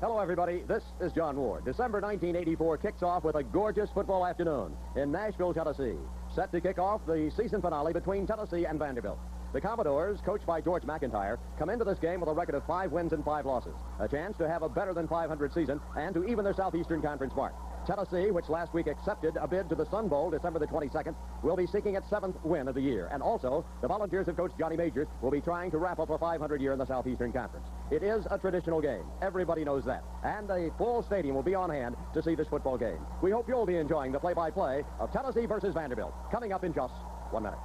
Hello, everybody. This is John Ward. December 1984 kicks off with a gorgeous football afternoon in Nashville, Tennessee. Set to kick off the season finale between Tennessee and Vanderbilt. The Commodores, coached by George McIntyre, come into this game with a record of 5 wins and 5 losses. A chance to have a better than 500 season and to even their Southeastern Conference mark. Tennessee, which last week accepted a bid to the Sun Bowl December the 22nd, will be seeking its 7th win of the year. And also, the Volunteers of Coach Johnny Majors will be trying to wrap up a 500 year in the Southeastern Conference. It is a traditional game. Everybody knows that. And a full stadium will be on hand to see this football game. We hope you'll be enjoying the play-by-play of Tennessee versus Vanderbilt, coming up in just 1 minute.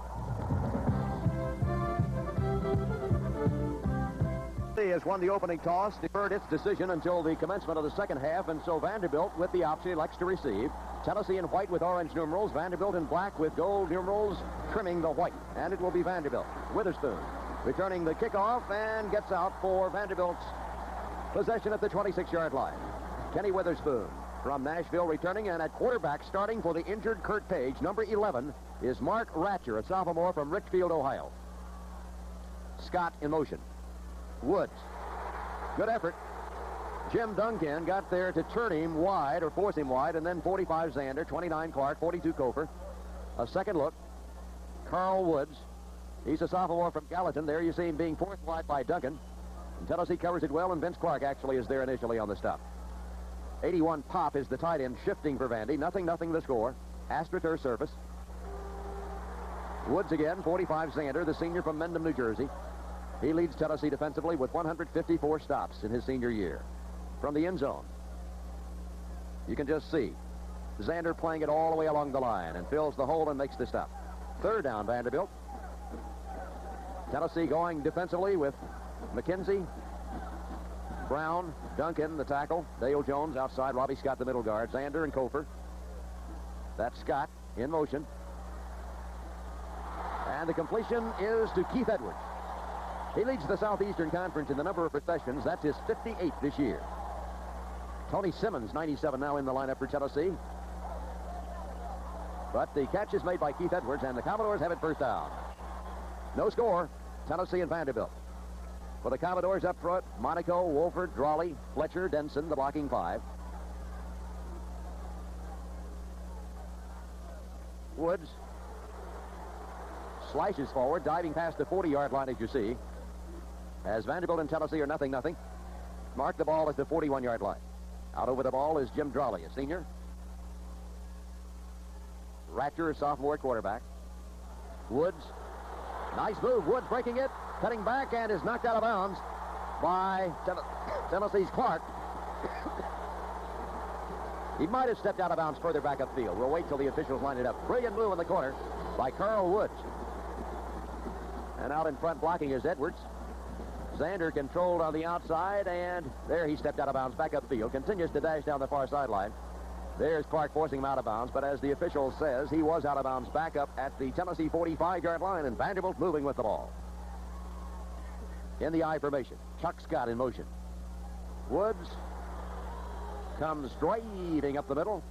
Has won the opening toss, deferred its decision until the commencement of the second half, and so Vanderbilt with the option elects to receive. Tennessee in white with orange numerals, Vanderbilt in black with gold numerals trimming the white, and it will be Vanderbilt. Witherspoon returning the kickoff and gets out for Vanderbilt's possession at the 26-yard line. Kenny Witherspoon from Nashville returning, and at quarterback starting for the injured Kurt Page, number 11, is Mark Ratcher, a sophomore from Richfield, Ohio. Scott in motion. Woods. Good effort. Jim Duncan got there to turn him wide or force him wide, and then 45 Zander, 29 Clark, 42 Kofer. A second look. Carl Woods. He's a sophomore from Gallatin. There you see him being forced wide by Duncan. And Tennessee covers it well, and Vince Clark actually is there initially on the stop. 81 Pop is the tight end shifting for Vandy. 0-0 the score. AstroTurf surface. Woods again, 45 Zander, the senior from Mendham, New Jersey. He leads Tennessee defensively with 154 stops in his senior year. From the end zone, you can just see Zander playing it all the way along the line and fills the hole and makes the stop. Third down, Vanderbilt. Tennessee going defensively with McKenzie, Brown, Duncan, the tackle, Dale Jones outside, Robbie Scott, the middle guard, Zander and Kofer. That's Scott in motion. And the completion is to Keith Edwards. He leads the Southeastern Conference in the number of receptions. That's his 58th this year. Tony Simmons, 97 now in the lineup for Tennessee. But the catch is made by Keith Edwards, and the Commodores have it first down. No score, Tennessee and Vanderbilt. For the Commodores up front, Monaco, Wolford, Drawley, Fletcher, Denson, the blocking 5. Woods slices forward, diving past the 40-yard line, as you see. As Vanderbilt and Tennessee are 0-0. Mark the ball at the 41-yard line. Out over the ball is Jim Drawley, a senior. Ratcher, a sophomore quarterback. Woods. Nice move. Woods breaking it, cutting back, and is knocked out of bounds by Tennessee's Clark. He might have stepped out of bounds further back upfield. We'll wait till the officials line it up. Brilliant move in the corner by Carl Woods. And out in front blocking is Edwards. Zander controlled on the outside, and there he stepped out of bounds back upfield. Continues to dash down the far sideline. There's Clark forcing him out of bounds, but as the official says, he was out of bounds back up at the Tennessee 45-yard line, and Vanderbilt moving with the ball. In the I formation, Chuck Scott in motion. Woods comes driving up the middle.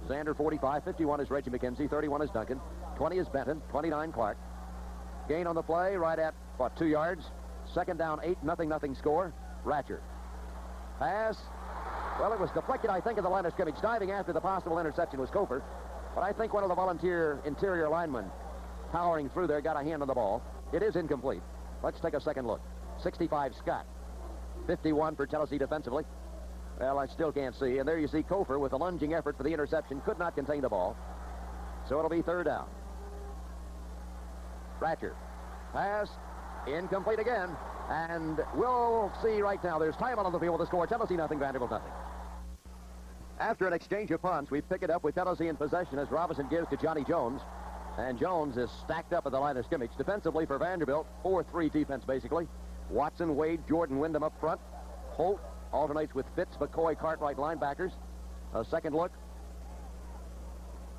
Zander 45, 51 is Reggie McKenzie, 31 is Duncan, 20 is Benton, 29 Clark. Gain on the play right at, 2 yards? Second down, 8, 0-0 score. Ratcher. Pass. Well, it was deflected, I think, at the line of scrimmage. Diving after the possible interception was Kofer. But I think one of the volunteer interior linemen powering through there got a hand on the ball. It is incomplete. Let's take a second look. 65 Scott. 51 for Tennessee defensively. Well, I still can't see. And there you see Kofer with a lunging effort for the interception. Could not contain the ball. So it'll be third down. Ratcher. Pass. Incomplete again. And we'll see right now. There's time on the field with the score. Tennessee nothing, Vanderbilt nothing. After an exchange of punts, we pick it up with Tennessee in possession as Robinson gives to Johnny Jones. And Jones is stacked up at the line of scrimmage. Defensively for Vanderbilt, 4-3 defense basically. Watson, Wade, Jordan, Wyndham up front. Holt alternates with Fitz, McCoy, Cartwright linebackers. A second look.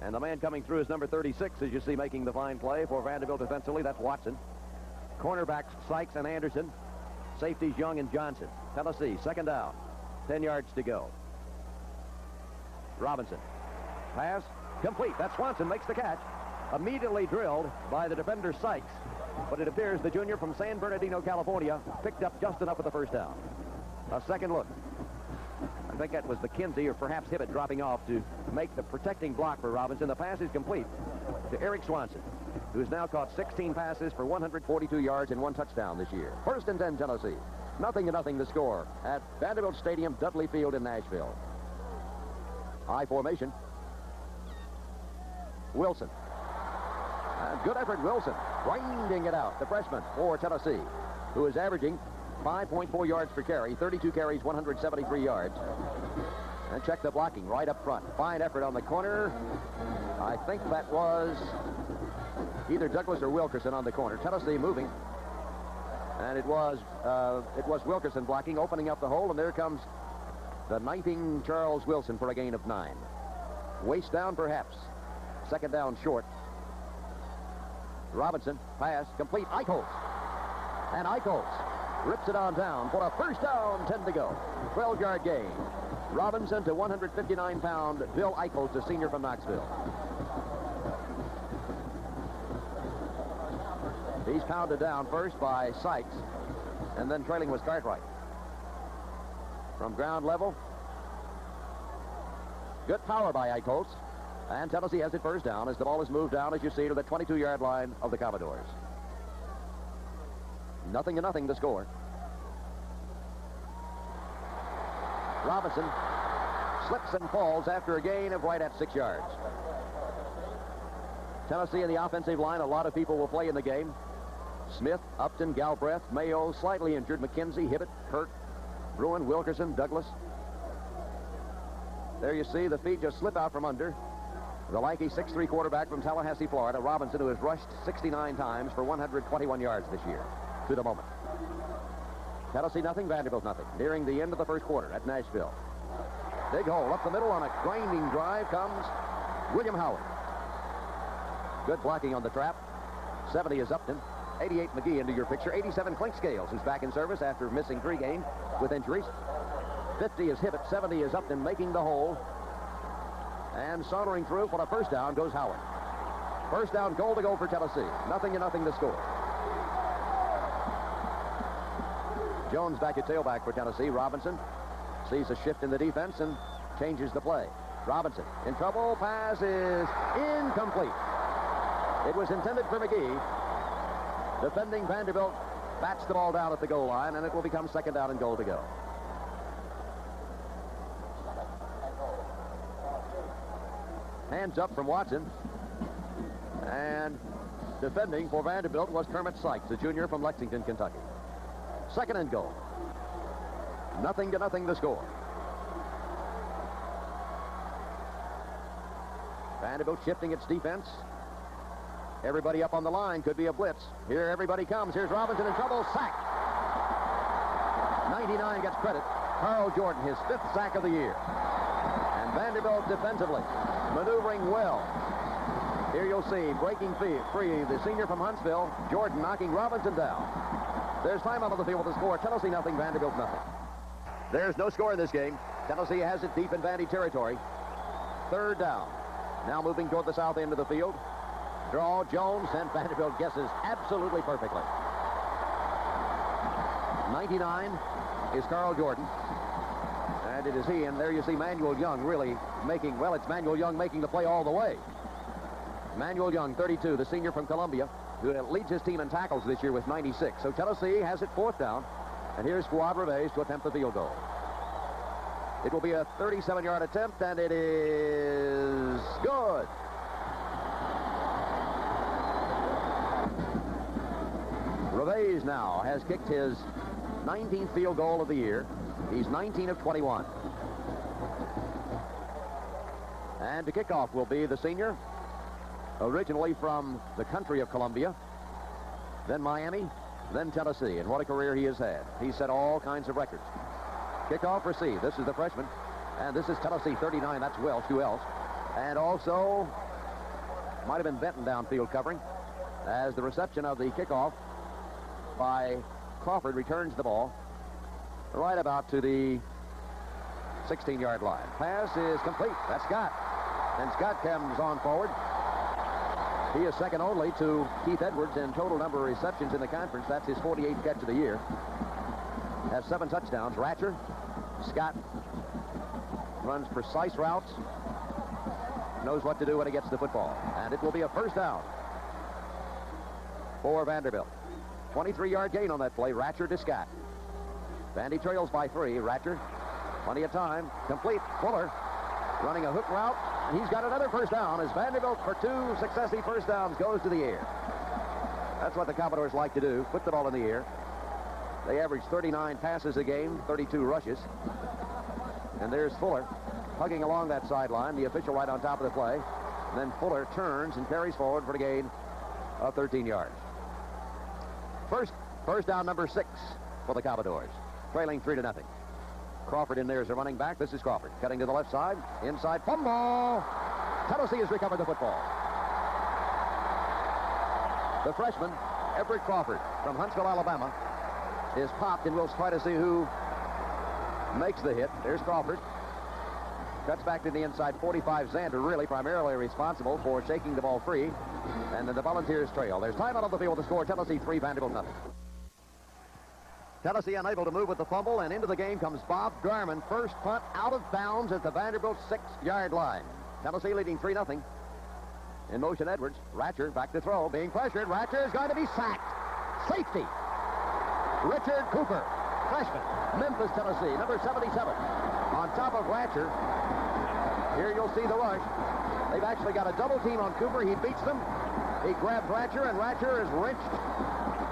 And the man coming through is number 36, as you see, making the fine play for Vanderbilt defensively. That's Watson. Cornerbacks Sykes and Anderson. Safeties Young and Johnson. Tennessee, second down. 10 yards to go. Robinson. Pass. Complete. That's Swanson makes the catch. Immediately drilled by the defender Sykes. But it appears the junior from San Bernardino, California, picked up just enough of the first down. A second look. think that was McKenzie or perhaps Hibbett dropping off to make the protecting block for Robinson. The pass is complete to Eric Swanson, who has now caught 16 passes for 142 yards and 1 touchdown this year. 1st and 10, Tennessee. 0-0 the score at Vanderbilt Stadium, Dudley Field in Nashville. High formation. Wilson. Good effort, Wilson. Grinding it out. The freshman for Tennessee, who is averaging 5.4 yards per carry, 32 carries, 173 yards. And check the blocking right up front. Fine effort on the corner. I think that was either Douglas or Wilkerson on the corner. Tennessee moving. And it was Wilkerson blocking, opening up the hole, and there comes the knifing Charles Wilson for a gain of 9. Waist down, perhaps. 2nd down short. Robinson, pass, complete. Eichholz. And Eichholz rips it on down for a 1st down, 10 to go. 12-yard gain. Robinson to 159-pound Bill Eichholz, a senior from Knoxville. He's pounded down first by Sykes, and then trailing was Cartwright. From ground level, good power by Eichholz, and Tennessee has it 1st down as the ball is moved down, as you see, to the 22-yard line of the Commodores. 0-0 the score. Robinson slips and falls after a gain of right at 6 yards. Tennessee in the offensive line, a lot of people will play in the game. Smith, Upton, Galbraith, Mayo, slightly injured, McKenzie, Hibbett, Hurt, Bruin, Wilkerson, Douglas. There you see the feet just slip out from under. The lanky 6'3" quarterback from Tallahassee, Florida, Robinson, who has rushed 69 times for 121 yards this year to the moment. Tennessee nothing, Vanderbilt nothing. Nearing the end of the 1st quarter at Nashville. Big hole up the middle on a grinding drive comes William Howard. Good blocking on the trap. 70 is Upton. 88 McGee into your picture. 87 Clink Scales, who's back in service after missing 3 games with injuries. 50 is Hibbett. 70 is Upton, making the hole. And sauntering through for a 1st down goes Howard. 1st down, goal to go for Tennessee. 0-0 the score. Jones back at tailback for Tennessee. Robinson sees a shift in the defense and changes the play. Robinson in trouble. Pass is incomplete. It was intended for McGee. Defending Vanderbilt bats the ball down at the goal line, and it will become 2nd down and goal to go. Hands up from Watson. And defending for Vanderbilt was Kermit Sykes, a junior from Lexington, Kentucky. 2nd and goal. 0-0 the score. Vanderbilt shifting its defense. Everybody up on the line. Could be a blitz. Here everybody comes. Here's Robinson in trouble. Sack. 99 gets credit. Carl Jordan, his 5th sack of the year. And Vanderbilt defensively maneuvering well. Here you'll see breaking free the senior from Huntsville, Jordan, knocking Robinson down. There's time out of the field to score. Tennessee nothing, Vanderbilt nothing. There's no score in this game. Tennessee has it deep in Vandy territory. 3rd down. Now moving toward the south end of the field. Draw, Jones, and Vanderbilt guesses absolutely perfectly. 99 is Carl Jordan. And it is he, and there you see Manuel Young really making, well, it's Manuel Young making the play all the way. Manuel Young, 32, the senior from Columbia, who leads his team in tackles this year with 96. So Tennessee has it 4th down, and here's Fuad Reves to attempt the field goal. It will be a 37-yard attempt, and it is good. Reves now has kicked his 19th field goal of the year. He's 19 of 21. And to kick off will be the senior, originally from the country of Columbia, then Miami, then Tennessee. And what a career he has had. He's set all kinds of records. Kickoff receive. This is the freshman. And this is Tennessee 39. That's Welsh. Who else? And also, might have been Benton downfield covering, as the reception of the kickoff by Crawford returns the ball right about to the 16-yard line. Pass is complete. That's Scott. And Scott comes on forward. He is second only to Keith Edwards in total number of receptions in the conference. That's his 48th catch of the year. Has 7 touchdowns. Ratcher Scott runs precise routes, knows what to do when he gets the football. And it will be a first down for Vanderbilt. 23-yard gain on that play. Ratcher to Scott. Vandy trails by 3. Ratcher, plenty of time. Complete. Fuller running a hook route. And he's got another first down as Vanderbilt, for 2 successive first downs, goes to the air. That's what the Commodores like to do, put the ball in the air. They average 39 passes a game, 32 rushes. And there's Fuller hugging along that sideline, the official right on top of the play. And then Fuller turns and carries forward for the gain of 13 yards. First down number 6 for the Commodores, trailing 3-0. Crawford in there as a running back. This is Crawford cutting to the left side. Inside fumble. Tennessee has recovered the football. The freshman, Everett Crawford from Huntsville, Alabama, is popped, and we'll try to see who makes the hit. There's Crawford. Cuts back to the inside. 45, Zander, really primarily responsible for shaking the ball free. And then the Volunteers trail. There's time out of the field to score. Tennessee 3, Vanderbilt 0. Tennessee unable to move with the fumble, and into the game comes Bob Garman. First punt out of bounds at the Vanderbilt 6-yard line. Tennessee leading 3-0. In motion, Edwards. Ratcher back to throw. Being pressured. Ratcher is going to be sacked. Safety. Richard Cooper, freshman, Memphis, Tennessee, number 77. On top of Ratcher. Here you'll see the rush. They've actually got a double team on Cooper. He beats them. He grabs Ratcher, and Ratcher is wrenched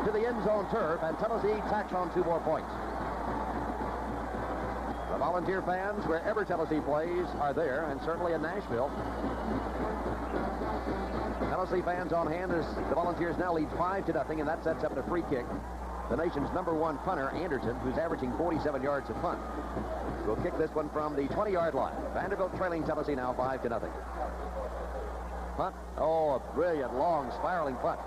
to the end zone turf, and Tennessee tacks on 2 more points. The Volunteer fans, wherever Tennessee plays, are there, and certainly in Nashville. Tennessee fans on hand as the Volunteers now lead 5-0, and that sets up a free kick. The nation's number 1 punter, Anderson, who's averaging 47 yards a punt, will kick this one from the 20-yard line. Vanderbilt trailing Tennessee now 5-0. Punt. Oh, a brilliant, long, spiraling punt.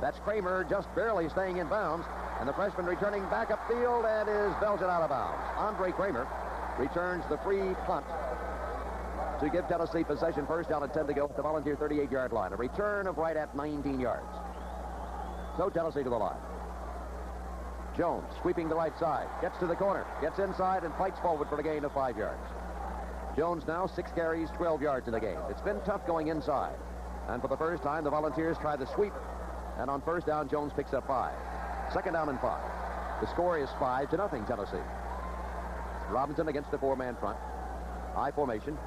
That's Kramer just barely staying in bounds. And the freshman returning back upfield and is belted out of bounds. Andre Kramer returns the free punt to give Tennessee possession. First down and 10 to go at the Volunteer 38-yard line. A return of right at 19 yards. So Tennessee to the line. Jones sweeping the right side. Gets to the corner. Gets inside and fights forward for a gain of 5 yards. Jones now 6 carries, 12 yards in the game. It's been tough going inside. And for the first time, the Volunteers try the sweep. And on first down, Jones picks up 5. Second down and 5. The score is 5-0, Tennessee. Robinson against the 4-man front. I formation.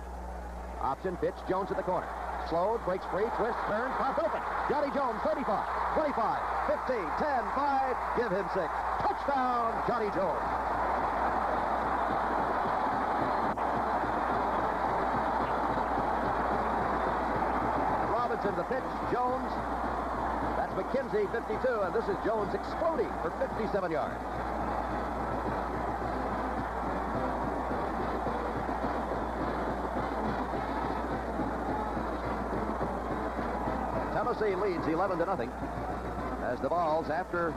Option pitch. Jones at the corner. Slowed, breaks free, twists, turns, pops open. Johnny Jones, 35, 25, 15, 10, 5. Give him 6. Touchdown, Johnny Jones. Robinson the pitch. Jones. That's McKenzie, 52, and this is Jones exploding for 57 yards. Tennessee leads 11-0 as the Vols, after,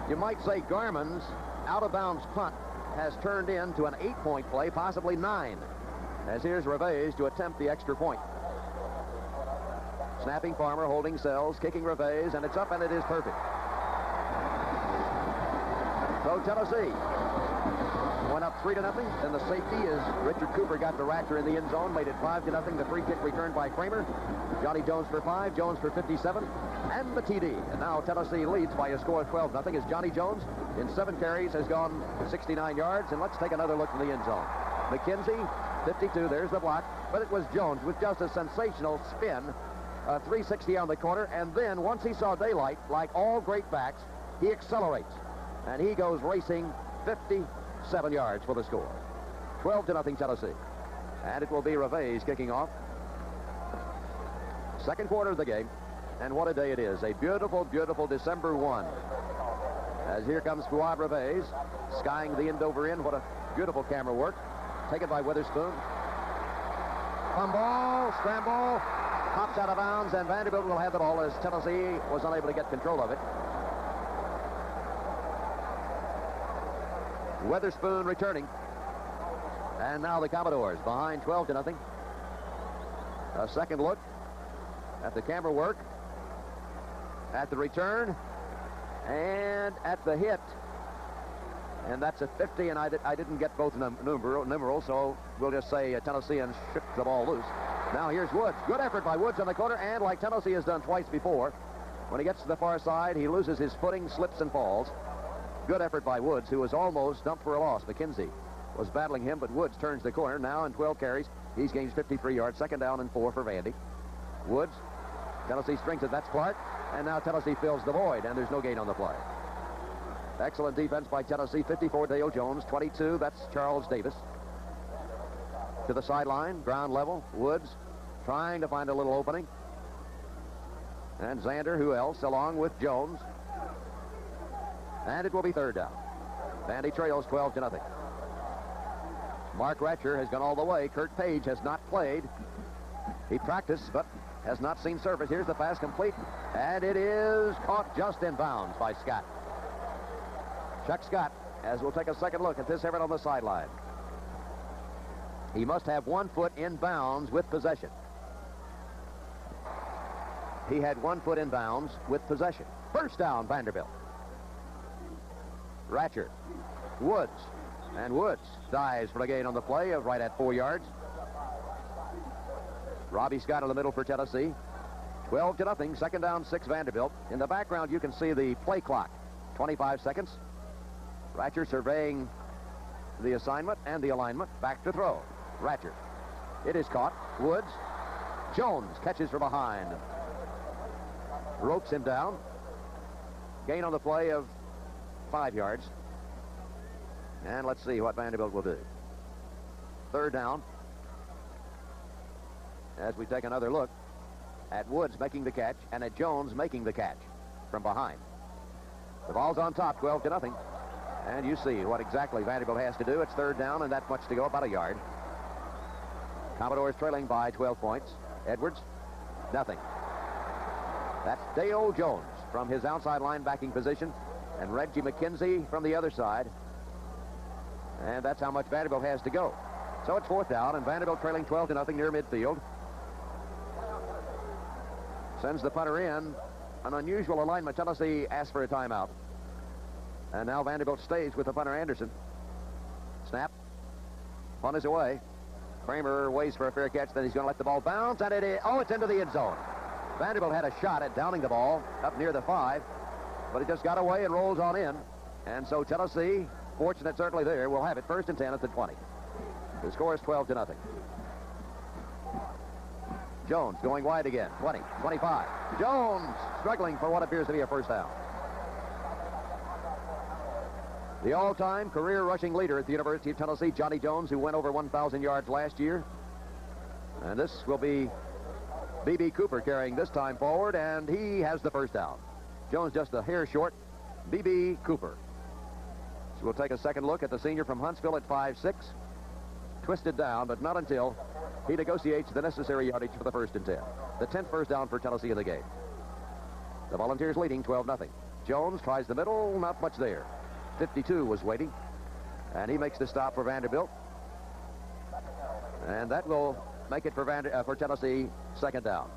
you might say, Garman's out-of-bounds punt, has turned into an 8-point play, possibly 9, as here's Revés to attempt the extra point. Snapping Farmer, holding Sells, kicking Revés, and it's up, and it is perfect. So Tennessee went up 3-0. Then the safety is Richard Cooper got the Ratcher in the end zone, made it 5-0. The free kick returned by Kramer. Johnny Jones for 5, Jones for 57, and the TD. And now Tennessee leads by a score of 12-0 as Johnny Jones, in 7 carries, has gone 69 yards. And let's take another look in the end zone. McKenzie, 52, there's the block, but it was Jones with just a sensational spin. 360 on the corner, and then once he saw daylight, like all great backs, he accelerates, and he goes racing 57 yards for the score. 12-0 Tennessee, and it will be Revés kicking off. Second quarter of the game, and what a day it is. A beautiful, beautiful December 1. As here comes Fuad Revés, skying the end over end. What a beautiful camera work. Taken by Witherspoon. Fumble, scramble. Pops out of bounds, and Vanderbilt will have the ball as Tennessee was unable to get control of it. Witherspoon returning. And now the Commodores behind 12-0. A second look at the camera work, at the return, and at the hit. And that's a 50, and I didn't get both numerals, so we'll just say Tennesseans shook the ball loose. Now here's Woods. Good effort by Woods on the corner, and like Tennessee has done twice before, when he gets to the far side, he loses his footing, slips and falls. Good effort by Woods, who was almost dumped for a loss. McKenzie was battling him, but Woods turns the corner. Now in 12 carries, he's gained 53 yards. Second down and 4 for Vandy. Woods, Tennessee strings it. That's Clark. And now Tennessee fills the void, and there's no gain on the play. Excellent defense by Tennessee. 54, Dale Jones. 22, that's Charles Davis. To the sideline, ground level. Woods trying to find a little opening. And Zander, who else, along with Jones. And it will be third down. Vandy trails 12-0. Mark Ratcher has gone all the way. Kurt Page has not played. He practiced, but has not seen service. Here's the pass complete, and it is caught just in bounds by Scott. Chuck Scott, as we'll take a second look at this effort on the sideline. He must have 1 foot in bounds with possession. He had 1 foot in bounds with possession. First down, Vanderbilt. Ratcher, Woods, and Woods dives for a gain on the play of right at 4 yards. Robbie Scott in the middle for Tennessee. 12-0, second down, 6 Vanderbilt. In the background, you can see the play clock. 25 seconds. Ratcher surveying the assignment and the alignment. Back to throw. Ratcher. It is caught. Woods. Jones catches from behind. Ropes him down. Gain on the play of 5 yards. And let's see what Vanderbilt will do. Third down. As we take another look at Woods making the catch and at Jones making the catch from behind. The ball's on top, 12-0. And you see what exactly Vanderbilt has to do. It's third down and that much to go, about a yard. Commodores trailing by 12 points. Edwards, nothing. That's Dale Jones from his outside linebacking position and Reggie McKenzie from the other side. And that's how much Vanderbilt has to go. So it's fourth down, and Vanderbilt trailing 12-0 near midfield. Sends the punter in. An unusual alignment. Tennessee asked for a timeout. And now Vanderbilt stays with the punter, Anderson. Snap. Punt is away. Kramer waits for a fair catch, then he's going to let the ball bounce, and it's into the end zone. Vanderbilt had a shot at downing the ball up near the 5, but it just got away and rolls on in. And so Tennessee, fortunate certainly there, will have it first and 10 at the 20. The score is 12-0. Jones going wide again. 20, 25. Jones struggling for what appears to be a first down. The all-time career rushing leader at the University of Tennessee, Johnny Jones, who went over 1,000 yards last year. And this will be B.B. Cooper carrying this time forward, and he has the first down. Jones just a hair short. B.B. Cooper. So we'll take a second look at the senior from Huntsville at 5'6". Twisted down, but not until he negotiates the necessary yardage for the first and 10. The 10th first down for Tennessee in the game. The Volunteers leading 12-0. Jones tries the middle, not much there. 52 was waiting, and he makes the stop for Vanderbilt. And that will make it for Tennessee, second down.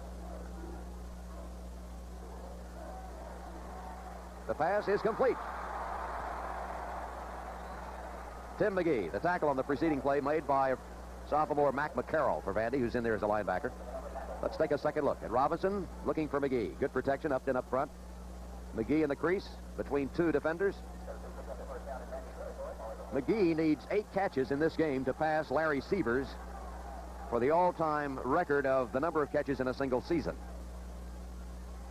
The pass is complete. Tim McGee, the tackle on the preceding play made by sophomore Mac McCarroll for Vandy, who's in there as a linebacker. Let's take a second look at Robinson looking for McGee. Good protection up and up front. McGee in the crease between 2 defenders. McGee needs 8 catches in this game to pass Larry Sievers for the all-time record of the number of catches in a single season.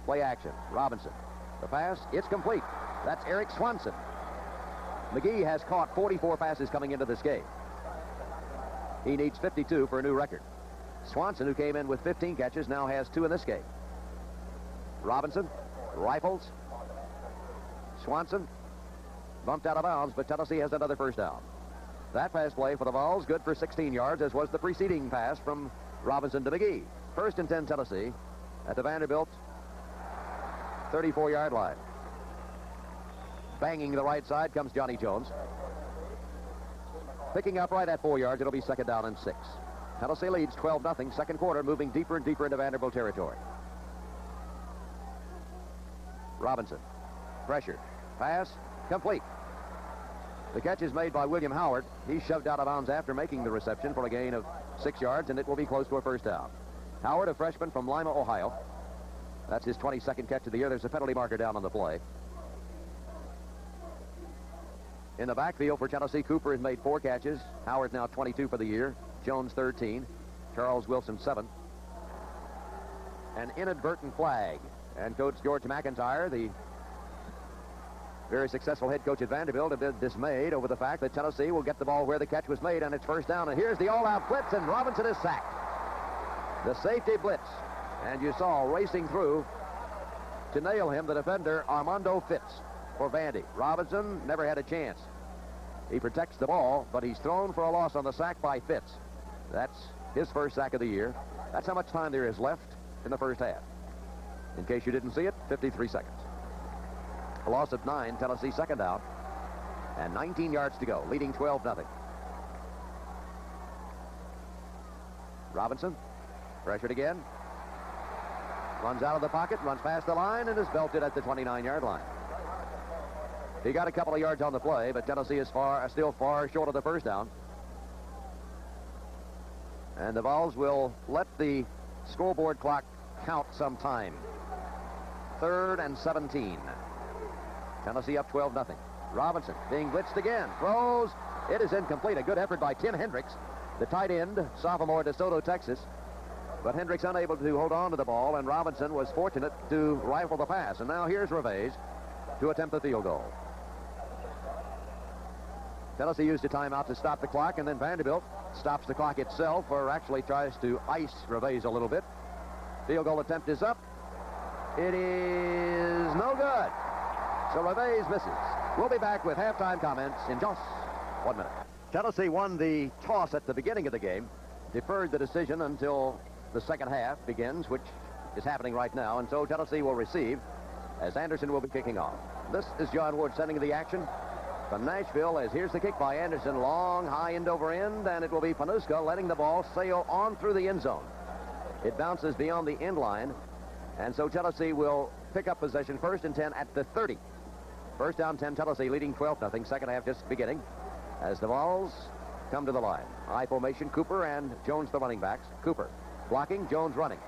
Play action. Robinson. The pass, it's complete. That's Eric Swanson. McGee has caught 44 passes coming into this game. He needs 52 for a new record. Swanson, who came in with 15 catches, now has 2 in this game. Robinson rifles. Swanson bumped out of bounds, but Tennessee has another first down. That pass play for the Vols, good for 16 yards, as was the preceding pass from Robinson to McGee. First and 10 Tennessee at the Vanderbilt 34-yard line. Banging the right side comes Johnny Jones. Picking up right at 4 yards, it'll be second down and 6. Tennessee leads 12-0, second quarter, moving deeper and deeper into Vanderbilt territory. Robinson, pressure, pass, complete. The catch is made by William Howard. He's shoved out of bounds after making the reception for a gain of 6 yards, and it will be close to a first down. Howard, a freshman from Lima, Ohio. That's his 22nd catch of the year. There's a penalty marker down on the play. In the backfield for Tennessee, Cooper has made 4 catches. Howard now 22 for the year. Jones 13. Charles Wilson 7. An inadvertent flag. And Coach George McIntyre, the very successful head coach at Vanderbilt, a bit dismayed over the fact that Tennessee will get the ball where the catch was made, and it's first down. And here's the all-out blitz, and Robinson is sacked. The safety blitz. And you saw racing through to nail him the defender, Armando Fitz, for Vandy. Robinson never had a chance. He protects the ball, but he's thrown for a loss on the sack by Fitz. That's his first sack of the year. That's how much time there is left in the first half. In case you didn't see it, 53 seconds. A loss of 9, Tennessee second down, and 19 yards to go, leading 12-0. Robinson, pressured again. Runs out of the pocket, runs past the line, and is belted at the 29-yard line. He got a couple of yards on the play, but Tennessee is still far short of the first down. And the Vols will let the scoreboard clock count some time. 3rd and 17. Tennessee up 12-0. Robinson being blitzed again. Throws. It is incomplete. A good effort by Tim Hendricks, the tight end, sophomore, DeSoto, Texas. But Hendricks unable to hold on to the ball, and Robinson was fortunate to rifle the pass. And now here's Revés to attempt the field goal. Tennessee used a timeout to stop the clock, and then Vanderbilt stops the clock itself, or actually tries to ice Revés a little bit. Field goal attempt is up. It is no good. So Revés misses. We'll be back with halftime comments in just 1 minute. Tennessee won the toss at the beginning of the game, deferred the decision until the second half begins, which is happening right now, and so Tennessee will receive as Anderson will be kicking off. This is John Ward sending the action from Nashville, as here's the kick by Anderson, long, high end over end, and it will be Panuska letting the ball sail on through the end zone. It bounces beyond the end line, and so Tennessee will pick up possession, 1st and 10 at the 30. First down, 10, Tennessee leading 12-0. Second half just beginning as the Vols come to the line. I formation, Cooper and Jones the running backs. Cooper blocking, Jones running.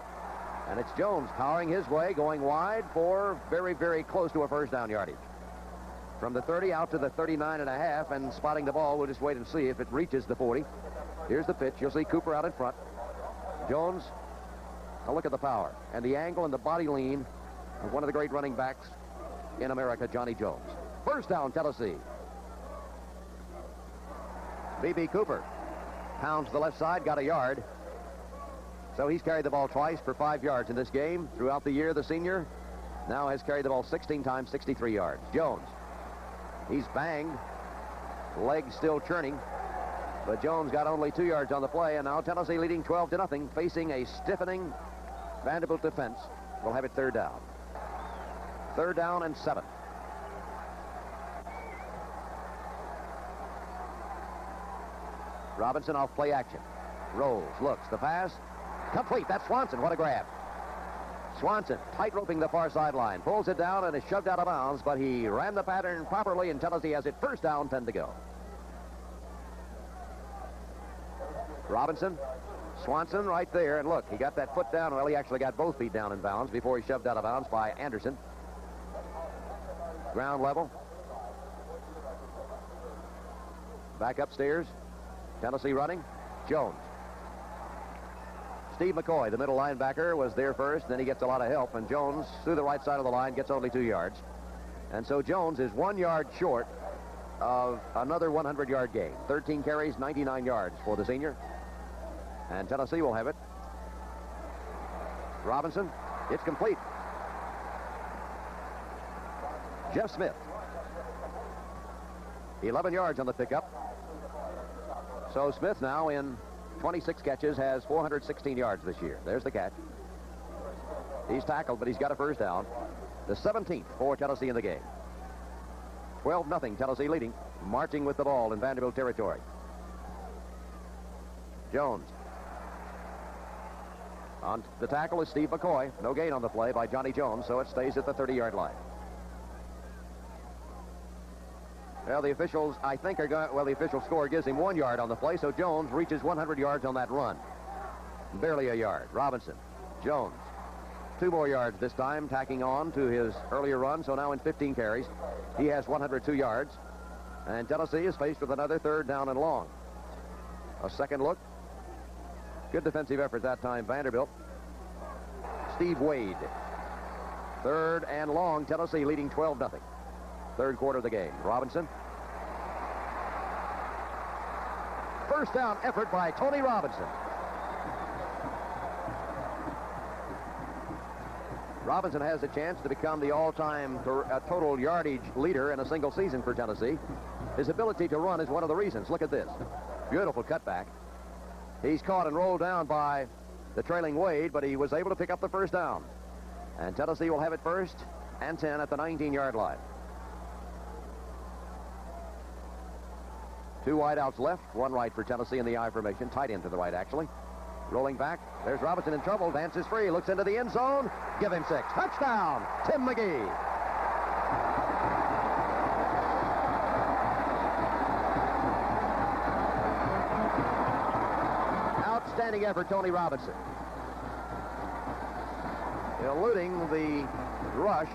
And it's Jones powering his way, going wide for very, very close to a first down yardage. From the 30 out to the 39.5, and spotting the ball, we'll just wait and see if it reaches the 40. Here's the pitch. You'll see Cooper out in front. Jones, a look at the power and the angle and the body lean of one of the great running backs in America, Johnny Jones. First down, Tennessee. B.B. Cooper pounds the left side, got a yard. So he's carried the ball twice for 5 yards in this game. Throughout the year, the senior now has carried the ball 16 times, 63 yards. Jones, he's banged, legs still churning, but Jones got only 2 yards on the play, and now Tennessee leading 12-0, facing a stiffening Vanderbilt defense. We'll have it third down. 3rd down and 7. Robinson off play action. Rolls, looks, the pass, complete. That's Swanson. What a grab. Swanson tight-roping the far sideline, pulls it down and is shoved out of bounds, but he ran the pattern properly, and Tennessee has it first down, 10 to go. Robinson, Swanson right there, and look, he got that foot down. Well, he actually got both feet down in bounds before he shoved out of bounds by Anderson. Ground level. Back upstairs. Tennessee running. Jones. Steve McCoy, the middle linebacker, was there first. Then he gets a lot of help, and Jones, through the right side of the line, gets only 2 yards. And so Jones is 1 yard short of another 100-yard gain. 13 carries, 99 yards for the senior. And Tennessee will have it. Robinson, it's complete. Jeff Smith, 11 yards on the pickup. So Smith now in 26 catches has 416 yards this year. There's the catch. He's tackled, but he's got a first down. The 17th for Tennessee in the game. 12-0, Tennessee leading, marching with the ball in Vanderbilt territory. Jones. On the tackle is Steve McCoy. No gain on the play by Johnny Jones, so it stays at the 30-yard line. Well, the officials, I think, are going... Well, the official score gives him 1 yard on the play, so Jones reaches 100 yards on that run. Barely a yard. Robinson. Jones. 2 more yards this time, tacking on to his earlier run, so now in 15 carries, he has 102 yards. And Tennessee is faced with another 3rd down and long. A second look. Good defensive effort that time, Vanderbilt. Steve Wade. 3rd and long, Tennessee leading 12-0. 3rd quarter of the game. Robinson. First down effort by Tony Robinson. Robinson has a chance to become the all-time total yardage leader in a single season for Tennessee. His ability to run is one of the reasons. Look at this. Beautiful cutback. He's caught and rolled down by the trailing Wade, but he was able to pick up the first down. And Tennessee will have it 1st and 10 at the 19-yard line. 2 wideouts left, 1 right for Tennessee in the I formation. Tight end to the right, actually. Rolling back. There's Robinson in trouble. Dances free. Looks into the end zone. Give him 6. Touchdown, Tim McGee. Outstanding effort, Tony Robinson. Eluding the rush,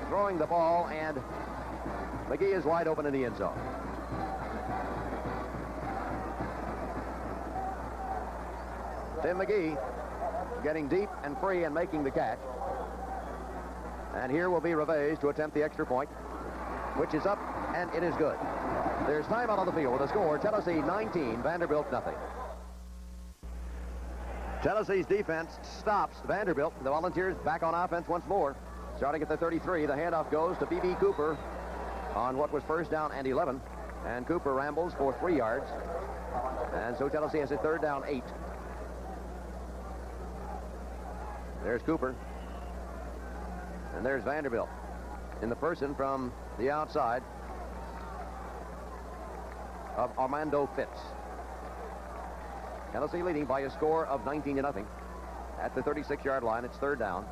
throwing the ball, and McGee is wide open in the end zone. Tim McGee getting deep and free and making the catch. And here will be Revés to attempt the extra point, which is up, and it is good. There's time out on the field with a score, Tennessee 19, Vanderbilt nothing. Tennessee's defense stops Vanderbilt. The Volunteers back on offense once more. Starting at the 33, the handoff goes to B.B. Cooper on what was 1st down and 11. And Cooper rambles for 3 yards. And so Tennessee has a 3rd down 8. There's Cooper. And there's Vanderbilt in the person from the outside of Armando Fitz. Tennessee leading by a score of 19-0. At the 36-yard line, it's 3rd down.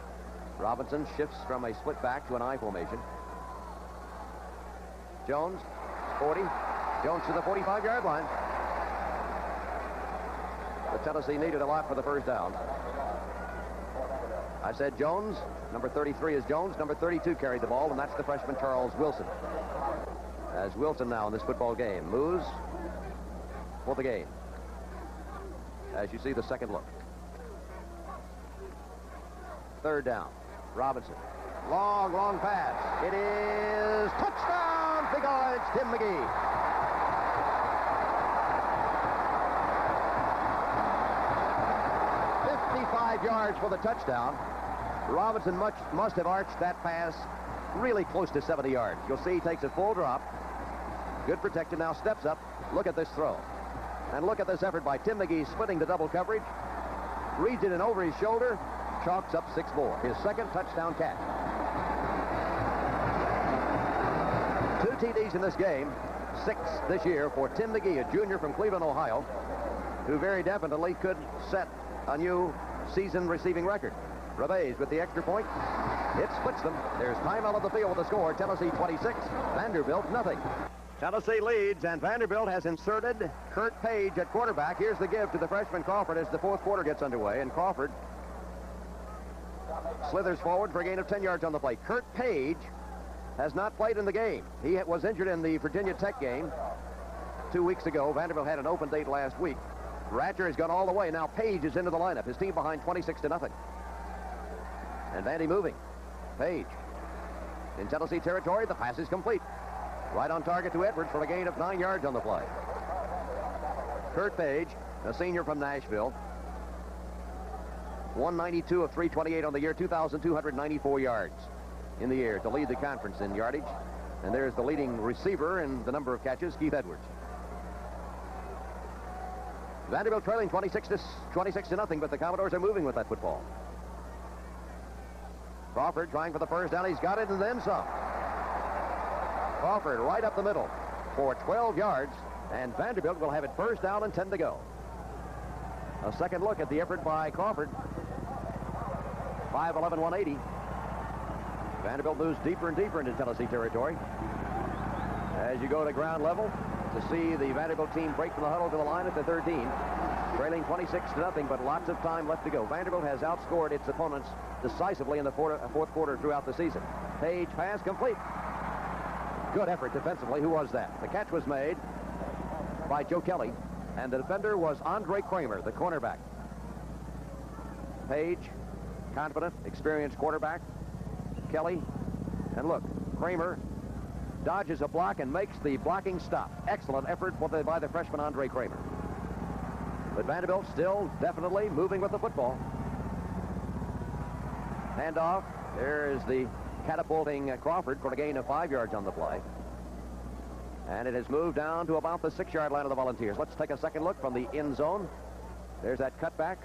Robinson shifts from a split back to an I formation. Jones, 40. Jones to the 45-yard line. But Tennessee needed a lot for the 1st down. I said Jones. Number 33 is Jones. Number 32 carried the ball, and that's the freshman Charles Wilson. As Wilson now in this football game moves for the game. As you see the second look. 3rd down. Robinson. Long pass. It is touchdown. Big odds, Tim McGee. Yards for the touchdown. Robinson must have arched that pass really close to 70 yards. You'll see he takes a full drop. Good protected, now steps up. Look at this throw. And look at this effort by Tim McGee, splitting the double coverage. Reads it in over his shoulder. Chalks up 6 more. His 2nd touchdown catch. 2 TDs in this game. 6 this year for Tim McGee, a junior from Cleveland, Ohio, who very definitely could set a new season receiving record. Revés with the extra point. It splits them. There's time out of the field with the score. Tennessee 26, Vanderbilt nothing. Tennessee leads, and Vanderbilt has inserted Kurt Page at quarterback. Here's the give to the freshman Crawford as the 4th quarter gets underway, and Crawford slithers forward for a gain of 10 yards on the play. Kurt Page has not played in the game. He was injured in the Virginia Tech game 2 weeks ago. Vanderbilt had an open date last week. Ratcher has gone all the way. Now Page is into the lineup. His team behind 26-0. And Vandy moving. Page. In Tennessee territory, the pass is complete. Right on target to Edwards for a gain of 9 yards on the play. Kurt Page, a senior from Nashville. 192 of 328 on the year, 2,294 yards in the air to lead the conference in yardage. And there's the leading receiver in the number of catches, Keith Edwards. Vanderbilt trailing 26-0, but the Commodores are moving with that football. Crawford trying for the 1st down. He's got it and then some. Crawford right up the middle for 12 yards, and Vanderbilt will have it 1st down and 10 to go. A second look at the effort by Crawford. 5'11", 180. Vanderbilt moves deeper and deeper into Tennessee territory. As you go to ground level to see the Vanderbilt team break from the huddle to the line at the 13, trailing 26-0, but lots of time left to go. Vanderbilt has outscored its opponents decisively in the fourth quarter throughout the season. Page pass complete. Good effort defensively. Who was that? The catch was made by Joe Kelly, and the defender was Andre Kramer, the cornerback. Page, confident, experienced quarterback. Kelly, and look, Kramer dodges a block and makes the blocking stop. Excellent effort by the freshman Andre Kramer. But Vanderbilt still definitely moving with the football. Handoff. There's the catapulting Crawford for a gain of 5 yards on the play. And it has moved down to about the 6-yard line of the Volunteers. Let's take a second look from the end zone. There's that cutback.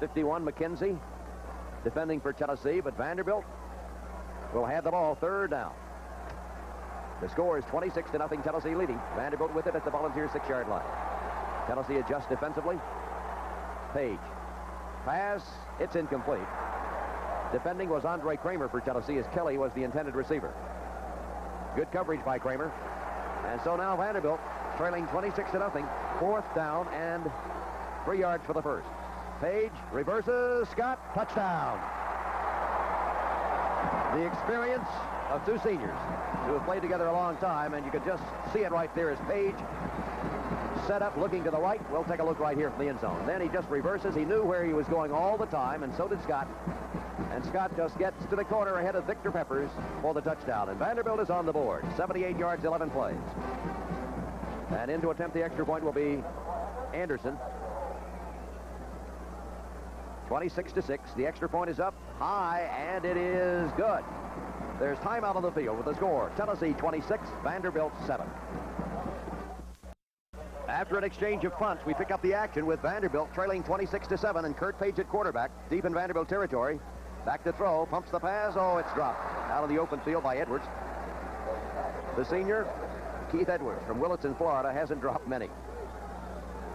51, McKenzie, defending for Tennessee, but Vanderbilt will have the ball third down. The score is 26-0, Tennessee leading. Vanderbilt with it at the Volunteer 6-yard line. Tennessee adjusts defensively. Page. Pass. It's incomplete. Defending was Andre Kramer for Tennessee, as Kelly was the intended receiver. Good coverage by Kramer. And so now Vanderbilt trailing 26-0. Fourth down and 3 yards for the first. Page reverses. Scott, touchdown. The experience of two seniors who have played together a long time, and you can just see it right there as Page set up looking to the right. We'll take a look right here from the end zone. Then he just reverses. He knew where he was going all the time, and so did Scott. And Scott just gets to the corner ahead of Victor Peppers for the touchdown. And Vanderbilt is on the board. 78 yards, 11 plays. And in to attempt the extra point will be Anderson. 26-6. The extra point is up high, and it is good. There's timeout on the field with the score. Tennessee 26, Vanderbilt 7. After an exchange of punts, we pick up the action with Vanderbilt trailing 26-7, and Kurt Page at quarterback, deep in Vanderbilt territory. Back to throw, pumps the pass. Oh, it's dropped out of the open field by Edwards. The senior, Keith Edwards from Willetton, Florida, hasn't dropped many.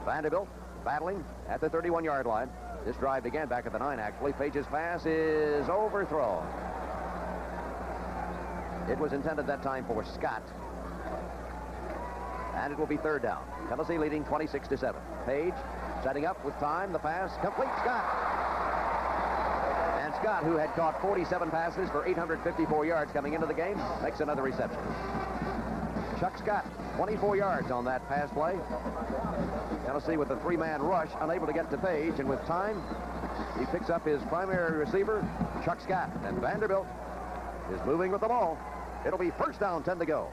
Vanderbilt battling at the 31-yard line. This drive began back at the 9, actually. Page's pass is overthrown. It was intended that time for Scott. And it will be third down. Tennessee leading 26-7. Page setting up with time. The pass complete. Scott. And Scott, who had caught 47 passes for 854 yards coming into the game, makes another reception. Chuck Scott, 24 yards on that pass play. Tennessee with a 3-man rush, unable to get to Page, and with time, he picks up his primary receiver, Chuck Scott. And Vanderbilt is moving with the ball. It'll be first down, 10 to go.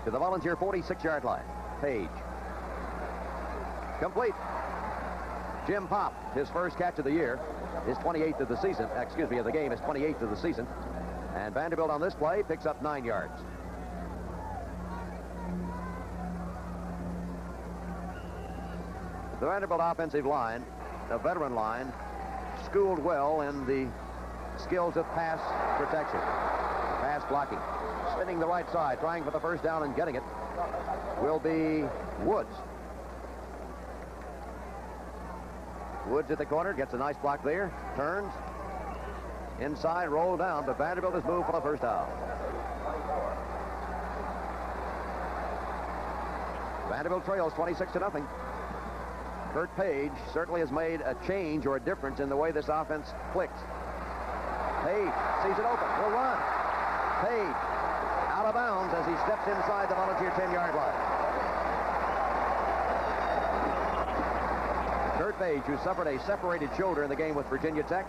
To the Volunteer 46-yard line. Page. Complete. Jim Pop, his first catch of the year, his 28th of the season, excuse me, of the game, his 28th of the season. And Vanderbilt on this play picks up 9 yards. The Vanderbilt offensive line, a veteran line, schooled well in the skills of pass protection, pass blocking. Spinning the right side, trying for the first down and getting it, will be Woods. Woods at the corner, gets a nice block there, turns, inside, roll down, but Vanderbilt has moved for the first down. Vanderbilt trails 26-0. Kurt Page certainly has made a change or a difference in the way this offense clicks. Page sees it open, will run. Page out of bounds as he steps inside the Volunteer 10-yard line. Kurt Page, who suffered a separated shoulder in the game with Virginia Tech,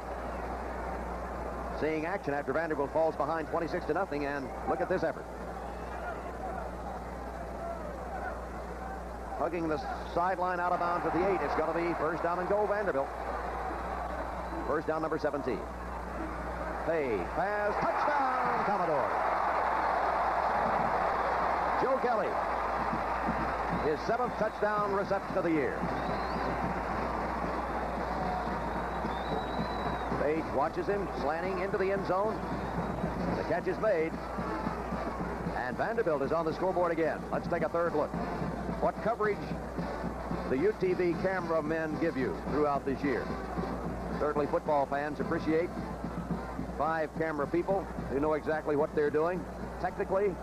seeing action after Vanderbilt falls behind 26-0, and look at this effort. Hugging the sideline out of bounds at the 8. It's going to be first down and goal, Vanderbilt. First down, number 17. Page, pass, touchdown, Commodore. Joe Kelly, his 7th touchdown reception of the year. Page watches him, slanting into the end zone. The catch is made. And Vanderbilt is on the scoreboard again. Let's take a third look. What coverage the UTV cameramen give you throughout this year. Certainly football fans appreciate 5 camera people who know exactly what they're doing, technically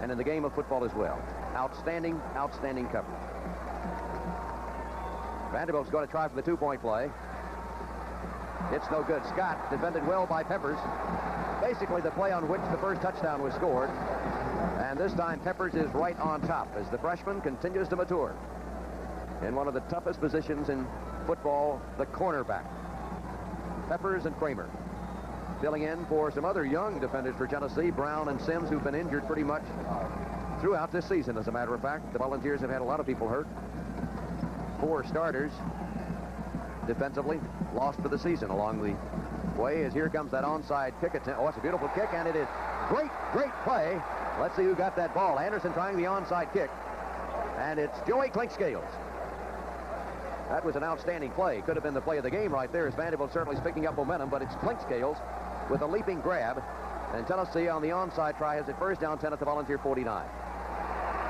and in the game of football as well. Outstanding, outstanding coverage. Vanderbilt's going to try for the two-point play. It's no good. Scott defended well by Peppers. Basically the play on which the first touchdown was scored. And this time Peppers is right on top as the freshman continues to mature in one of the toughest positions in football, the cornerback. Peppers and Kramer filling in for some other young defenders for Tennessee, Brown and Sims, who've been injured pretty much throughout this season, as a matter of fact. The Volunteers have had a lot of people hurt. 4 starters defensively lost for the season along the way, as here comes that onside kick attempt. Oh, it's a beautiful kick, and it is great, great play. Let's see who got that ball. Anderson trying the onside kick, and it's Joey Clinkscales. That was an outstanding play. Could have been the play of the game right there, as Vanderbilt certainly is picking up momentum, but it's Clinkscales with a leaping grab, and Tennessee on the onside try has it first down 10 at the Volunteer 49.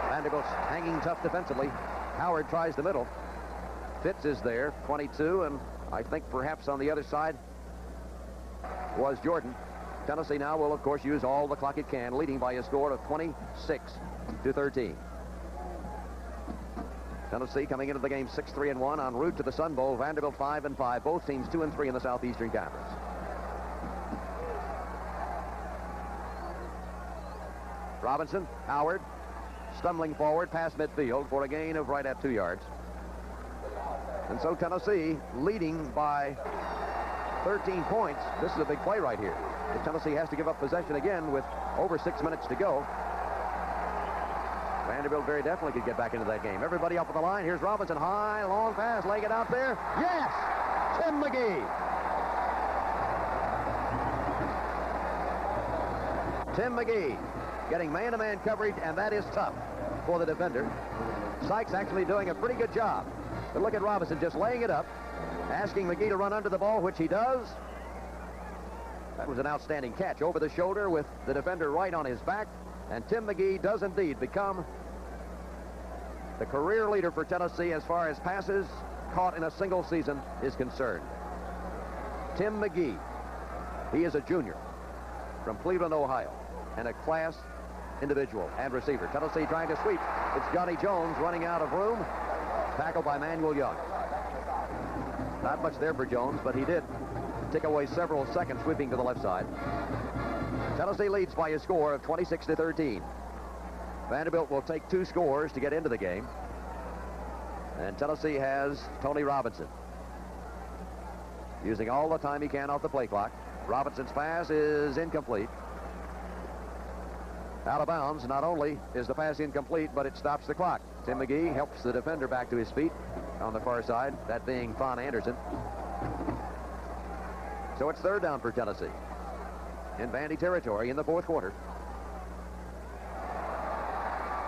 Vanderbilt's hanging tough defensively. Howard tries the middle. Fitz is there, 22, and I think perhaps on the other side was Jordan. Tennessee now will, of course, use all the clock it can, leading by a score of 26-13. Tennessee coming into the game 6-3-1 en route to the Sun Bowl. Vanderbilt 5-5. Both teams 2-3 in the Southeastern Conference. Robinson, Howard, stumbling forward past midfield for a gain of right at 2 yards. And so Tennessee leading by 13 points. This is a big play right here. If Tennessee has to give up possession again with over 6 minutes to go, Vanderbilt very definitely could get back into that game. Everybody up on the line. Here's Robinson. High, long pass. Laying it out there. Yes! Tim McGee. Tim McGee getting man-to-man coverage, and that is tough for the defender. Sykes actually doing a pretty good job. But look at Robinson just laying it up, asking McGee to run under the ball, which he does. That was an outstanding catch over the shoulder with the defender right on his back. And Tim McGee does indeed become the career leader for Tennessee as far as passes caught in a single season is concerned. Tim McGee, he is a junior from Cleveland, Ohio, and a class individual and receiver. Tennessee trying to sweep. It's Johnny Jones running out of room, tackled by Manuel Young. Not much there for Jones, but he did take away several seconds sweeping to the left side. Tennessee leads by a score of 26-13. Vanderbilt will take 2 scores to get into the game. And Tennessee has Tony Robinson using all the time he can off the play clock. Robinson's pass is incomplete. Out of bounds. Not only is the pass incomplete, but it stops the clock. Tim McGee helps the defender back to his feet on the far side, that being Fawn Anderson. So it's 3rd down for Tennessee in Vandy territory in the 4th quarter.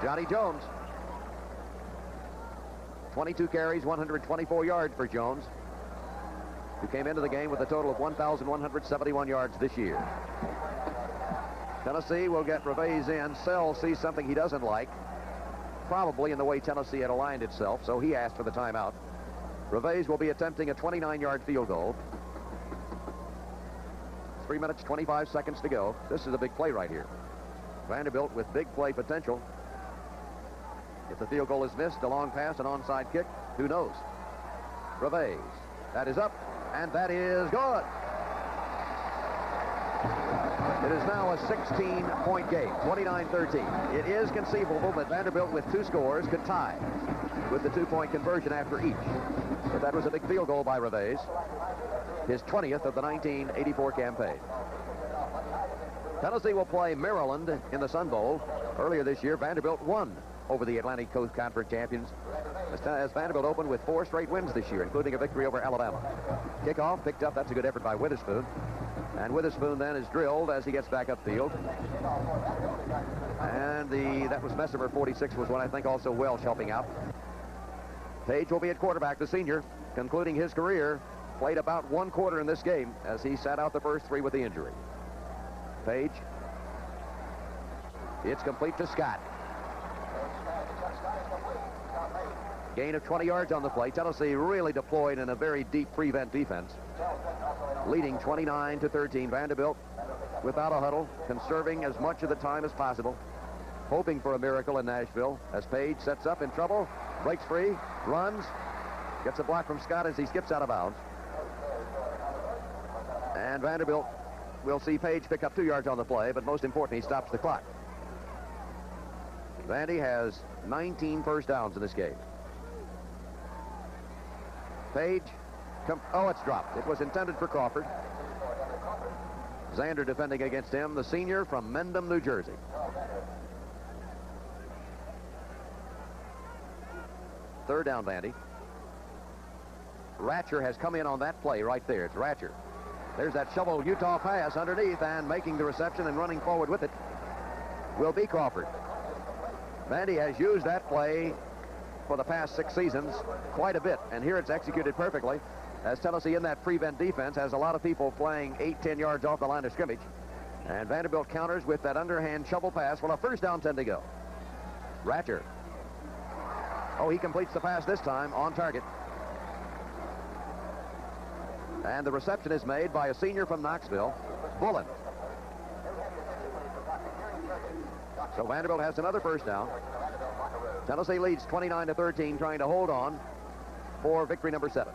Johnny Jones, 22 carries, 124 yards for Jones, who came into the game with a total of 1,171 yards this year. Tennessee will get Reveiz in. Sell sees something he doesn't like, probably in the way Tennessee had aligned itself, so he asked for the timeout. Reveiz will be attempting a 29-yard field goal. 3 minutes, 25 seconds to go. This is a big play right here. Vanderbilt with big play potential. If the field goal is missed, a long pass, an onside kick, who knows? Reveiz. That is up, and that is good. It is now a 16-point game, 29-13. It is conceivable that Vanderbilt with 2 scores could tie with the 2-point conversion after each. But that was a big field goal by Reveiz, his 20th of the 1984 campaign. Tennessee will play Maryland in the Sun Bowl. Earlier this year, Vanderbilt won over the Atlantic Coast Conference champions, as Vanderbilt opened with 4 straight wins this year, including a victory over Alabama. Kickoff picked up. That's a good effort by Witherspoon. And Witherspoon then is drilled as he gets back upfield. And that was Messimer, 46, was one I think also Welsh helping out. Page will be at quarterback, the senior, concluding his career. Played about 1 quarter in this game as he sat out the first 3 with the injury. Page. It's complete to Scott. Gain of 20 yards on the play. Tennessee really deployed in a very deep prevent defense, leading 29-13. Vanderbilt without a huddle, conserving as much of the time as possible. hoping for a miracle in Nashville as Page sets up in trouble, breaks free, runs, gets a block from Scott as he skips out of bounds. And Vanderbilt will see Page pick up 2 yards on the play, but most important, he stops the clock. Vandy has 19 first downs in this game. Page, oh, it's dropped. It was intended for Crawford. Zander defending against him, the senior from Mendham, New Jersey. Third down, Vandy. Ratcher has come in on that play right there. It's Ratcher. There's that shovel Utah pass underneath, and making the reception and running forward with it will be Crawford. Vandy has used that play for the past 6 seasons quite a bit, and here it's executed perfectly, as Tennessee in that prevent defense has a lot of people playing 8-10 yards off the line of scrimmage. And Vanderbilt counters with that underhand shovel pass. Well, a first down, 10 to go. Ratcher. Oh, he completes the pass this time on target. And the reception is made by a senior from Knoxville, Bullen. So Vanderbilt has another first down. Tennessee leads 29-13, trying to hold on for victory number 7.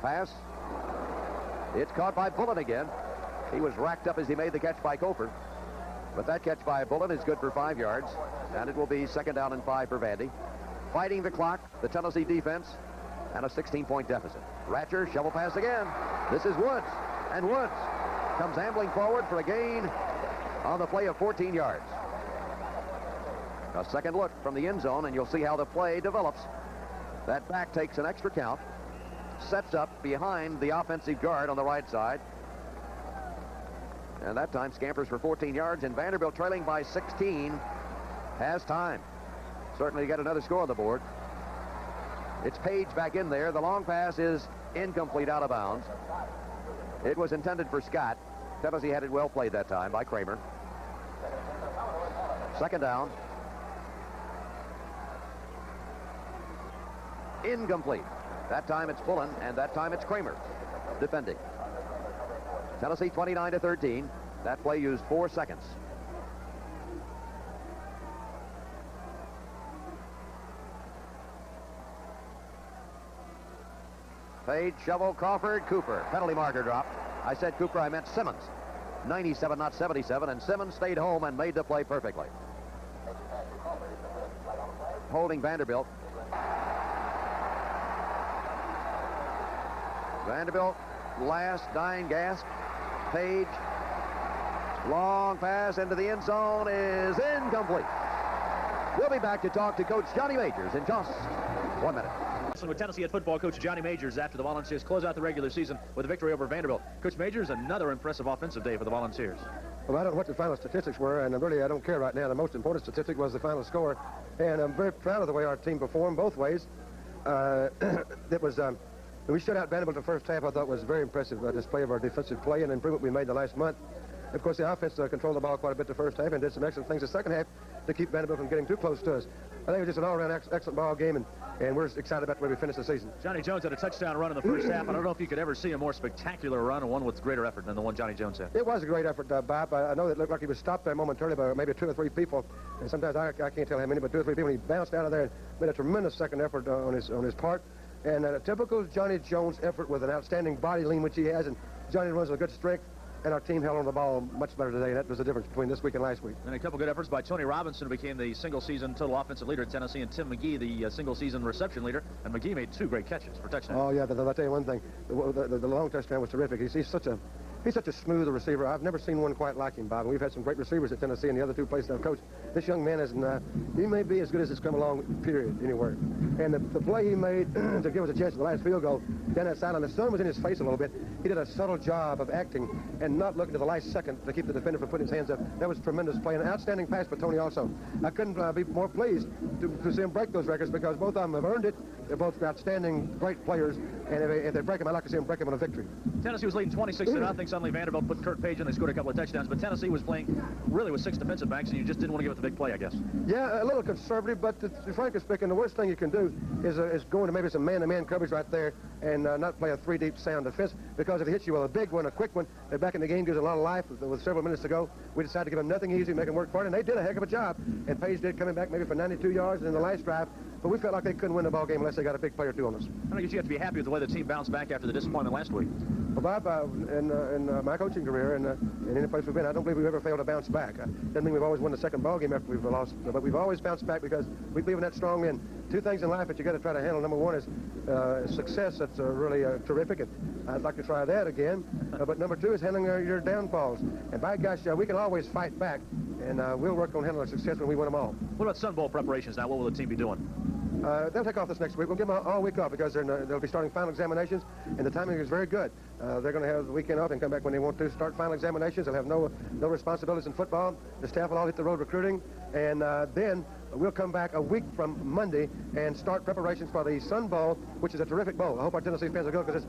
Pass. It's caught by Bullen again. He was racked up as he made the catch by Cofer. But that catch by Bullen is good for 5 yards, and it will be 2nd down and 5 for Vandy. Fighting the clock, the Tennessee defense, and a 16-point deficit. Ratcher, shovel pass again. This is Woods, and Woods comes ambling forward for a gain on the play of 14 yards. A second look from the end zone, and you'll see how the play develops. That back takes an extra count, sets up behind the offensive guard on the right side, and that time scampers for 14 yards, and Vanderbilt trailing by 16 has time. Certainly get another score on the board. It's Page back in there. The long pass is incomplete, out of bounds. It was intended for Scott. Tennessee had it well played that time by Kramer. 2nd down. Incomplete. That time it's Bullen, and that time it's Kramer defending. Tennessee 29-13. That play used 4 seconds. Page, shovel, Crawford, Cooper. Penalty marker dropped. I said Cooper, I meant Simmons. 97, not 77, and Simmons stayed home and made the play perfectly. Holding Vanderbilt. Vanderbilt, last dying gasp. Page, long pass into the end zone is incomplete. We'll be back to talk to Coach Johnny Majors in just 1 minute. With Tennessee head football coach Johnny Majors after the Volunteers close out the regular season with a victory over Vanderbilt. Coach Majors, another impressive offensive day for the Volunteers. Well, I don't know what the final statistics were, and really I don't care right now. The most important statistic was the final score, and I'm very proud of the way our team performed both ways. We shut out Vanderbilt the first half. I thought was very impressive display of our defensive play and improvement we made the last month. Of course, the offense controlled the ball quite a bit the first half and did some excellent things the second half to keep Vanderbilt from getting too close to us. I think it was just an all-around excellent ball game, and we're excited about the way we finished the season. Johnny Jones had a touchdown run in the first half. I don't know if you could ever see a more spectacular run, and one with greater effort than the one Johnny Jones had. It was a great effort, Bob. I know that it looked like he was stopped there momentarily by maybe 2 or 3 people, and sometimes I can't tell how many, but 2 or 3 people. He bounced out of there and made a tremendous second effort on his part. And a typical Johnny Jones effort with an outstanding body lean, which he has, and Johnny runs with good strength, and our team held on the ball much better today. That was the difference between this week and last week. And a couple good efforts by Tony Robinson, who became the single-season total offensive leader at Tennessee, and Tim McGee, the single-season reception leader. And McGee made 2 great catches for touchdowns. Oh, yeah, but I'll tell you one thing. The long touchdown was terrific. He's such a smooth receiver. I've never seen one quite like him, Bob. We've had some great receivers at Tennessee and the other 2 places I've coached. This young man is, he may be as good as it's come along, period, anywhere. And the play he made to give us a chance at the last field goal down that sideline, the sun was in his face a little bit. He did a subtle job of acting and not looking to the last second to keep the defender from putting his hands up. That was a tremendous play, and an outstanding pass by Tony also. I couldn't be more pleased to see him break those records because both of them have earned it. They're both outstanding, great players, and if they break them, I'd like to see them break them on a victory. Tennessee was leading 26-0. suddenly Vanderbilt put Kurt Page in. They scored a couple of touchdowns. But Tennessee was playing really with 6 defensive backs, and you just didn't want to give it the big play, I guess. Yeah, a little conservative, but frankly speaking, the worst thing you can do is go into maybe some man-to-man coverage right there and not play a 3-deep sound defense, because if it hits you with a big one, a quick one, they're back in the game, gives a lot of life with several minutes to go. We decided to give them nothing easy, make them work for it, and they did a heck of a job. And Page did, coming back maybe for 92 yards in the last drive, but we felt like they couldn't win the ball game unless they got a big play or two on us. I guess you have to be happy with the way the team bounced back after the disappointment last week. Well, Bob, in my coaching career and in any place we've been, I don't believe we've ever failed to bounce back. Doesn't mean we've always won the second ball game after we've lost, but we've always bounced back because we believe in that strongly. And two things in life that you got to try to handle. Number one is success. That's really terrific, and I'd like to try that again. But number two is handling your downfalls. And by gosh, we can always fight back, and we'll work on handling success when we win them all. What about Sun Bowl preparations now? What will the team be doing? They'll take off this next week. We'll give them all week off because they'll be starting final examinations, and the timing is very good. They're going to have the weekend off and come back when they want to start final examinations. They'll have no responsibilities in football. The staff will all hit the road recruiting, and then we'll come back a week from Monday and start preparations for the Sun Bowl, which is a terrific bowl. I hope our Tennessee fans will go because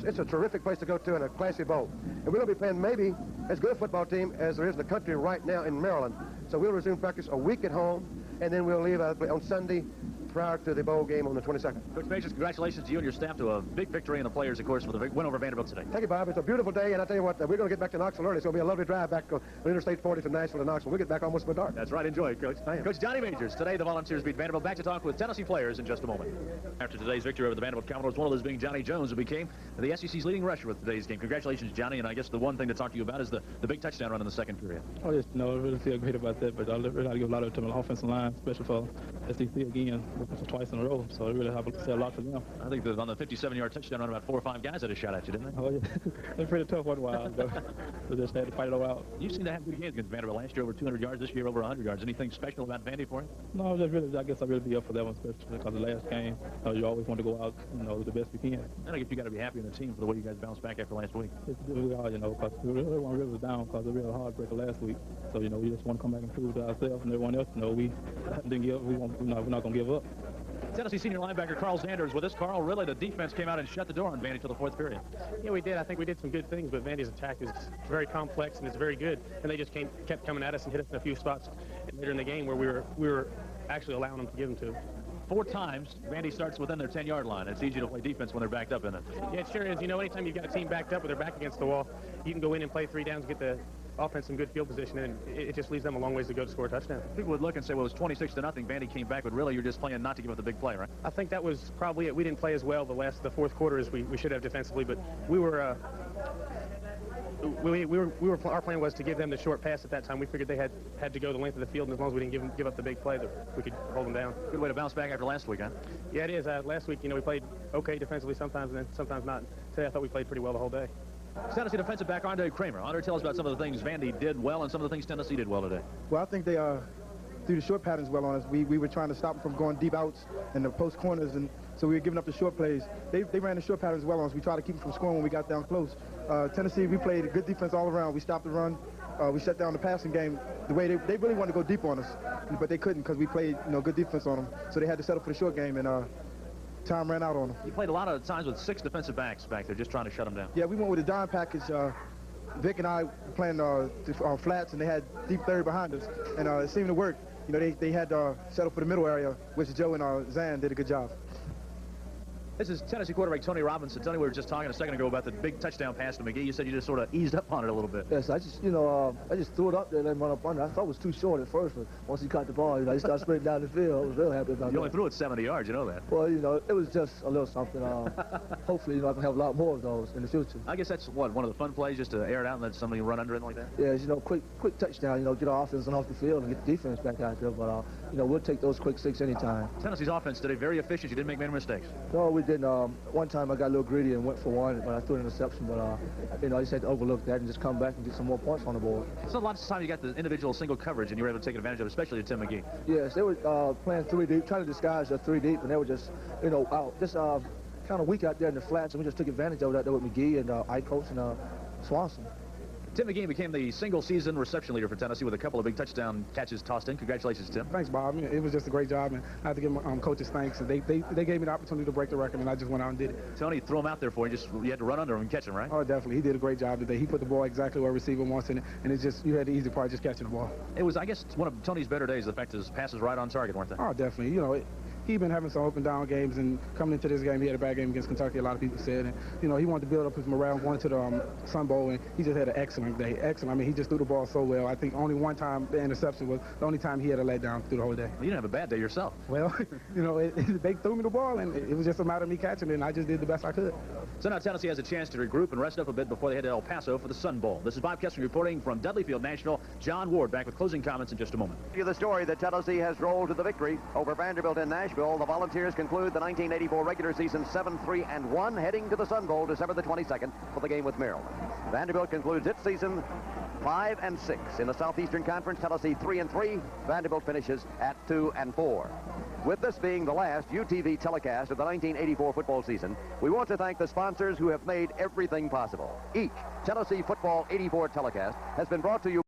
it's a terrific place to go to and a classy bowl. And we'll be playing maybe as good a football team as there is in the country right now in Maryland. So we'll resume practice a week at home, and then we'll leave on Sunday prior to the bowl game on the 22nd. Coach Page, congratulations to you and your staff to a big victory and the players, of course, for the win over Vanderbilt today. Thank you, Bob. It's a beautiful day, and I tell you what, we're going to get back to Knoxville early. It's going to be a lovely drive back on Interstate 40 from Nashville to Knoxville. We'll get back almost by dark. That's right. Enjoy it, Coach. Coach Johnny Majors. Today, the Volunteers beat Vanderbilt. Back to talk with Tennessee players in just a moment. After today's victory over the Vanderbilt Commodores, one of those being Johnny Jones, who became the SEC's leading rusher with today's game. Congratulations, Johnny, and I guess the one thing to talk to you about is the big touchdown run in the second period. Oh, yes, no, I really feel great about that, but I really got to give a lot of it to my offensive line, especially for SEC again, twice in a row, so I really have to say a lot to them. I think that on the 57-yard touchdown run, about 4 or 5 guys had a shot at you, didn't they? Oh, yeah. It was pretty tough one while, but we just had to fight it all out. You seem to have good games against Vanderbilt. Last year, over 200 yards. This year, over 100 yards. Anything special about Vandy for you? No, just really, I guess I really be up for that one, especially because the last game, you always want to go out, the best we can. And I guess you got to be happy in the team for the way you guys bounced back after last week. We are, because we really want to really down because of the real heartbreaker last week. So, we just want to come back and prove to ourselves and everyone else, we didn't give up. We're not going to give up. Tennessee senior linebacker Carl Zanders with us. Carl, really the defense came out and shut the door on Vandy till the fourth period. Yeah, we did. I think we did some good things, but Vandy's attack is very complex and it's very good. And they just kept coming at us and hit us in a few spots later in the game where we were actually allowing them to give them to. 4 times, Vandy starts within their 10-yard line. It's easy to play defense when they're backed up in it. Yeah, it sure is. Anytime you've got a team backed up with their back against the wall, you can go in and play 3 downs, get the offense some good field position, and it just leaves them a long ways to go to score a touchdown. People would look and say, well, it was 26-0. Vandy came back, but really you're just playing not to give up the big play, right? I think that was probably it. We didn't play as well the fourth quarter as we should have defensively, but our plan was to give them the short pass at that time. We figured they had to go the length of the field, and as long as we didn't give up the big play, that we could hold them down. Good way to bounce back after last week, huh? Yeah, it is. Last week, we played okay defensively sometimes, and then sometimes not. Today, I thought we played pretty well the whole day. Tennessee defensive back Andre Kramer. Andre, tell us about some of the things Vandy did well and some of the things Tennessee did well today. Well, I think they threw the short patterns well on us. We were trying to stop them from going deep outs in the post corners, and so we were giving up the short plays. They ran the short patterns well on us. We tried to keep them from scoring when we got down close. Tennessee, we played good defense all around. We stopped the run. We shut down the passing game. The way they really wanted to go deep on us, but they couldn't because we played good defense on them. So they had to settle for the short game, and time ran out on them. You played a lot of times with 6 defensive backs back there, just trying to shut them down. Yeah, we went with a dime package. Vic and I were playing flats, and they had deep third behind us, and it seemed to work. They had settled for the middle area, which Joe and Zan did a good job. This is Tennessee quarterback Tony Robinson. Tony, we were just talking a second ago about the big touchdown pass to McGee. You said you just sort of eased up on it a little bit. Yes, I just threw it up there and let him run up under. I thought it was too short at first, but once he caught the ball, he started sprinting down the field. I was real happy about that. You only threw it 70 yards, you know that. Well, it was just a little something. Hopefully, I can have a lot more of those in the future. I guess that's one of the fun plays, just to air it out and let somebody run under it like that. Yeah, quick touchdown. Get our offense off the field and get the defense back out there. But we'll take those quick 6 anytime. Tennessee's offense today very efficient. You didn't make many mistakes. No, we didn't. One time I got a little greedy and went for one, but I threw an interception. But I just had to overlook that and just come back and get some more points on the board. So lots of time you got the individual single coverage and you were able to take advantage of it, especially to Tim McGee. Yes, they were playing 3 deep, trying to disguise their 3 deep, and they were just kind of weak out there in the flats, and we just took advantage of that there with McGee and Icos and Swanson. Tim McGee became the single-season reception leader for Tennessee with a couple of big touchdown catches tossed in. Congratulations, Tim. Thanks, Bob. I mean, it was just a great job, and I have to give my coaches thanks. They gave me the opportunity to break the record, and I just went out and did it. Tony threw him out there for you. You had to run under him and catch him, right? Oh, definitely. He did a great job today. He put the ball exactly where a receiver wants it, and it's just, you had the easy part, just catching the ball. It was, I guess, one of Tony's better days, the fact his passes right on target, weren't they? Oh, definitely. You know, he'd been having some up and down games, and coming into this game, he had a bad game against Kentucky, a lot of people said. And, you know, he wanted to build up his morale going to the Sun Bowl, and he just had an excellent day. Excellent. I mean, he just threw the ball so well. I think only one time the interception was the only time he had a letdown through the whole day. Well, you didn't have a bad day yourself. Well, you know, they threw me the ball, and it was just a matter of me catching it, and I just did the best I could. So now Tennessee has a chance to regroup and rest up a bit before they head to El Paso for the Sun Bowl. This is Bob Kessler reporting from Dudley Field National. John Ward back with closing comments in just a moment. The story that Tennessee has rolled to the victory over Vanderbilt in Nashville. The Volunteers conclude the 1984 regular season 7-3-1, heading to the Sun Bowl December the 22nd for the game with Maryland. Vanderbilt concludes its season 5-6 in the Southeastern Conference. Tennessee 3-3. Vanderbilt finishes at 2-4. With this being the last UTV telecast of the 1984 football season, we want to thank the sponsors who have made everything possible. Each Tennessee Football 84 telecast has been brought to you